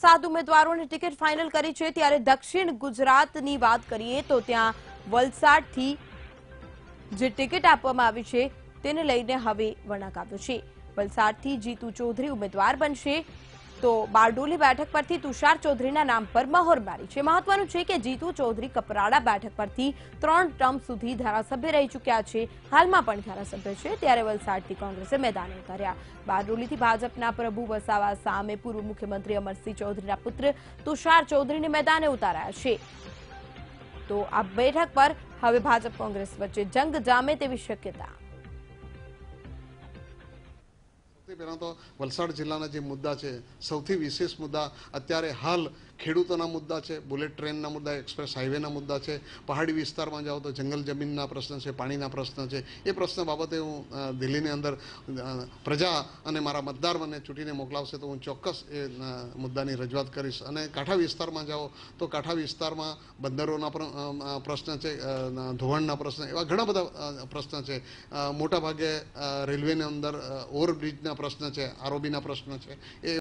7 ઉમેદવારોની ticket final કરી છે। ત્યારે દક્ષિણ ગુજરાતની વાત કરીએ તો ત્યાં વલસાડથી જે ટિકિટ આપવામાં આવી છે તેને લઈને હવે વળાંક આવ્યો છે। વલસાડથી જીતુ ચૌધરી ઉમેદવાર બનશે તો બારડોલી બેઠક પરથી તુષાર ચૌધરીના નામ પર મહોર મારી છે। મહત્વનું છે કે જીતુ ચૌધરી કપરાડા બેઠક પરથી 3 ટર્મ સુધી ધારાસભ્ય રહી ચૂક્યા છે, હાલમાં પણ ધારાસભ્ય છે। ત્યારે વલસાડથી કોંગ્રેસે મેદાને ઉતાર્યા। બારડોલીથી ભાજપના પ્રભુ વસાવા સામે પૂર્વ મુખ્યમંત્રી અમરસિંહ ચૌધરીના પુત્ર તુષાર ચૌધરીને મેદાને ઉતાર્યા છે। તો આ બેઠક પર હવે ભાજપ કોંગ્રેસ વચ્ચે જંગ જામે તેવી શક્યતા। પહેલા તો વલસાડ જિલ્લાના જે મુદ્દા છે, સૌથી વિશેષ મુદ્દા અત્યારે હાલ ખેડૂતોના મુદ્દા છે, બુલેટ ટ્રેનના મુદ્દા, એક્સપ્રેસ હાઈવેના મુદ્દા છે। પહાડી વિસ્તારમાં જાઓ તો જંગલ જમીનના પ્રશ્ન છે, પાણીના પ્રશ્ન છે। એ પ્રશ્ન બાબતે હું દિલ્હીની અંદર પ્રજા અને મારા મતદાર મને ચૂંટીને મોકલાવશે તો હું ચોક્કસ એ મુદ્દાની રજૂઆત કરીશ। અને કાંઠા વિસ્તારમાં જાઓ તો કાંઠા વિસ્તારમાં બંદરોના પ્રશ્ન છે, ધોવાણના પ્રશ્ન, એવા ઘણા બધા પ્રશ્ન છે। મોટાભાગે રેલવેની અંદર ઓવરબ્રિજના પ્રશ્ન છે, આરઓબીના પ્રશ્ન છે, એ